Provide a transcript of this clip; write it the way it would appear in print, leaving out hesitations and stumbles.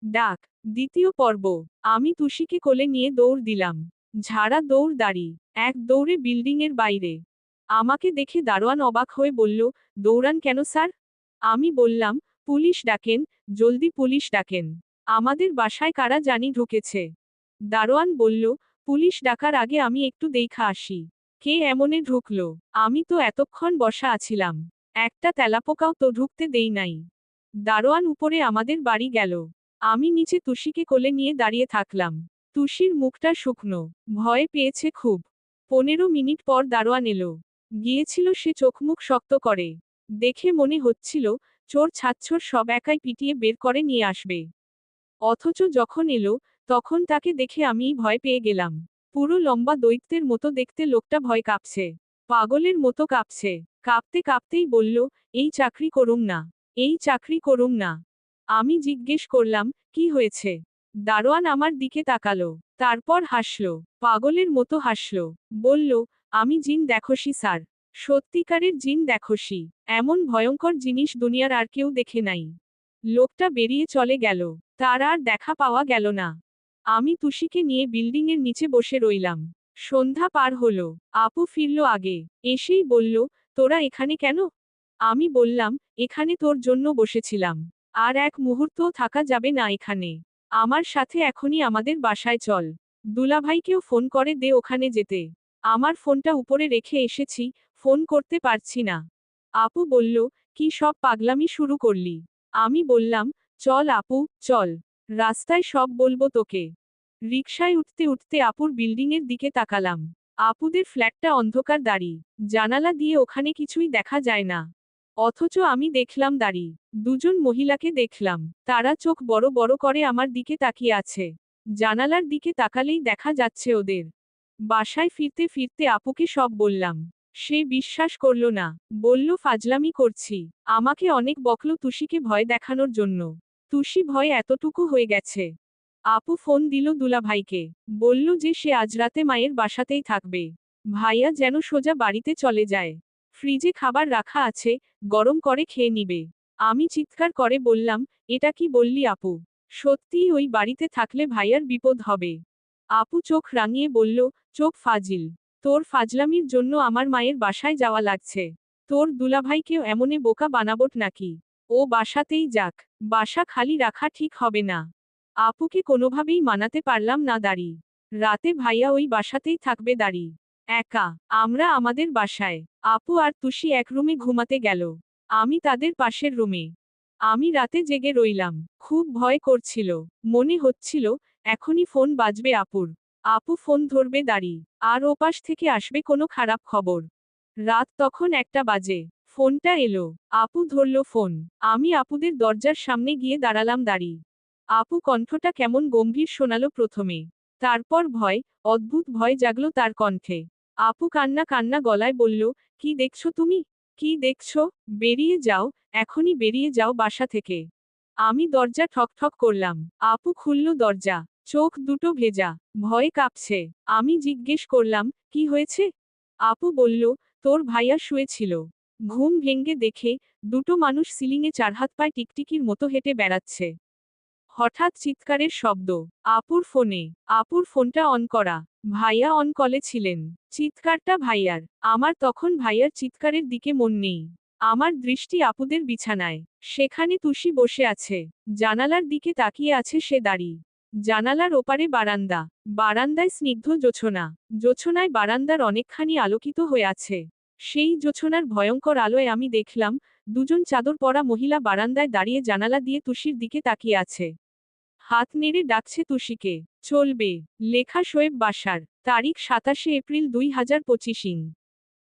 ডাক, দ্বিতীয় পর্ব। আমি তুষিকে কোলে নিয়ে দৌড় দিলাম। ঝাড়া দৌড় দাঁড়ি। এক দৌড়ে বিল্ডিংয়ের বাইরে। আমাকে দেখে দারোয়ান অবাক হয়ে বলল, দৌড়ান কেন স্যার? আমি বললাম, পুলিশ ডাকেন, জলদি পুলিশ ডাকেন। আমাদের বাসায় কারা জানি ঢুকেছে। দারোয়ান বলল, পুলিশ ডাকার আগে আমি একটু দেইখা আসি। কে এমনে ঢুকলো? আমি তো এতক্ষণ বসা আছিলাম। একটা তেলাপোকাও তো ঢুকতে দেই নাই। দারোয়ান উপরে আমাদের বাড়ি গেল। আমি নিচে তুষিকে কোলে নিয়ে দাঁড়িয়ে থাকলাম। তুষির মুখটা শুকনো, ভয় পেয়েছে খুব। 15 মিনিট পর দারোয়ান এলো। গিয়েছিল সে চোখমুখ শক্ত করে। দেখে মনে হচ্ছিল, চোর ছাচ্ছর সব একাই পিটিয়ে বের করে নিয়ে আসবে। অথচ যখন এলো, তখন তাকে দেখে আমিই ভয় পেয়ে গেলাম। পুরো লম্বা দৈত্যের মতো দেখতে লোকটা ভয় কাঁপছে। পাগলের মতো কাঁপছে। কাঁপতে কাঁপতেই বলল, এই চাকরি করুম না। এই চাকরি করুম না। আমি জিজ্ঞেস করলাম, কি হয়েছে? দারোয়ান আমার দিকে তাকালো। তারপর হাসল। পাগলের মতো হাসল। বলল, আমি জিন দেখোসি স্যার। সত্যিকারের জিন দেখোসি। এমন ভয়ঙ্কর জিনিস দুনিয়ার আর কেউ দেখে নাই। লোকটা বেরিয়ে চলে গেল। তার আর দেখা পাওয়া গেল না। আমি তুষিকে নিয়ে বিল্ডিংয়ের নিচে বসে রইলাম। সন্ধ্যা পার হলো। আপু ফিরল আগে। এসেই বলল, তোরা এখানে কেন? আমি বললাম, এখানে তোর জন্য বসেছিলাম। আর এক মুহূর্তও থাকা যাবে না এখানে। আমার সাথে এখনই আমাদের বাসায় চল। দুলাভাইকেও ফোন করে দে ওখানে যেতে। আমার ফোনটা উপরে রেখে এসেছি, ফোন করতে পারছি না। আপু বলল, কি সব পাগলামি শুরু করলি? আমি বললাম, চল আপু, চল। রাস্তায় সব বলবো তোকে। রিকশায় উঠতে উঠতে আপুর বিল্ডিংয়ের দিকে তাকালাম। আপুদের ফ্ল্যাটটা অন্ধকার দাঁড়ি। জানালা দিয়ে ওখানে কিছুই দেখা যায় না। অথচ আমি দেখলাম দাঁড়ি। দুজন মহিলাকে দেখলাম। তারা চোখ বড় বড় করে আমার দিকে তাকিয়ে আছে। জানালার দিকে তাকালেই দেখা যাচ্ছে ওদের। বাসায় ফিরতে ফিরতে আপুকে সব বললাম। সে বিশ্বাস করল না। বলল ফাজলামি করছি। আমাকে অনেক বকল তুষিকে ভয় দেখানোর জন্য। তুষি ভয় এতটুকু হয়ে গেছে। আপু ফোন দিল দুলাভাইকে। বলল যে সে আজ রাতে মায়ের বাসাতেই থাকবে। ভাইয়া যেন সোজা বাড়িতে চলে যায়। ফ্রিজে খাবার রাখা আছে, গরম করে খেয়ে নিবে। আমি চিৎকার করে বললাম, এটা কি বললি আপু? সত্যিই ওই বাড়িতে থাকলে ভাইয়ার বিপদ হবে। আপু চোখ রাঙিয়ে বলল, চোখ ফাজিল। তোর ফাজলামির জন্য আমার মায়ের বাসায় যাওয়া লাগছে। তোর দুলাভাইকেও এমনে বোকা বানাবট নাকি? ও বাসাতেই যাক। বাসা খালি রাখা ঠিক হবে না। আপুকে কোনোভাবেই মানাতে পারলাম না দাঁড়ি। রাতে ভাইয়া ওই বাসাতেই থাকবে দাঁড়ি। একা। আমরা আমাদের বাসায়। আপু আর তুষি এক রুমে ঘুমাতে গেল। আমি তাদের পাশের রুমে। আমি রাতে জেগে রইলাম। খুব ভয় করছিল। মনে হচ্ছিল, এখনই ফোন বাজবে আপুর। আপু ফোন ধরবে দাঁড়ি। আর ওপাশ থেকে আসবে কোনো খারাপ খবর। রাত তখন 1টা বাজে। ফোনটা এলো। আপু ধরল ফোন। আমি আপুদের দরজার সামনে গিয়ে দাঁড়ালাম দাঁড়ি। আপু কণ্ঠটা কেমন গম্ভীর শোনালো প্রথমে। তারপর ভয়, অদ্ভুত ভয় জাগলো তার কণ্ঠে। আপু কান্না কান্না গলায় বলল, কি দেখছো তুমি? কি দেখছো? বেরিয়ে যাও, এখনই বেরিয়ে যাও বাসা থেকে। আমি দরজা ঠকঠক করলাম। আপু খুলল দরজা। চোখ দুটো ভেজা। ভয়ে কাঁপছে। আমি জিজ্ঞেস করলাম, কি হয়েছে? আপু বলল, তোর ভাইয়া শুয়েছিল। ঘুম ভেঙ্গে দেখে, দুটো মানুষ সিলিংয়ে 4 হাত পায়ে টিকটিকির মতো হেঁটে বেড়াচ্ছে। হঠাৎ চিৎকারের শব্দ। আপুর ফোনে। আপুর ফোনটা অন করা। ভাইয়া অন কলে ছিলেন। চিৎকারটা ভাইয়ার। আমার তখন ভাইয়ার চিৎকারের দিকে মন নেই। আমার দৃষ্টি আপুদের বিছানায়। সেখানে তুষি বসে আছে। জানালার দিকে তাকিয়ে আছে সে দাঁড়ি। জানালার ওপারে বারান্দা। বারান্দায় স্নিগ্ধ জোছনা। জোছনায় বারান্দার অনেকখানি আলোকিত হয়ে আছে। সেই জোছনার ভয়ঙ্কর আলোয় আমি দেখলাম, দুজন চাদর পরা মহিলা বারান্দায় দাঁড়িয়ে জানালা দিয়ে তুষির দিকে তাকিয়ে আছে। হাত নেড়ে ডাকছে তুষিকে। চলবে। লেখা শোয়েব বাশার। তারিখ 27 এপ্রিল 2025।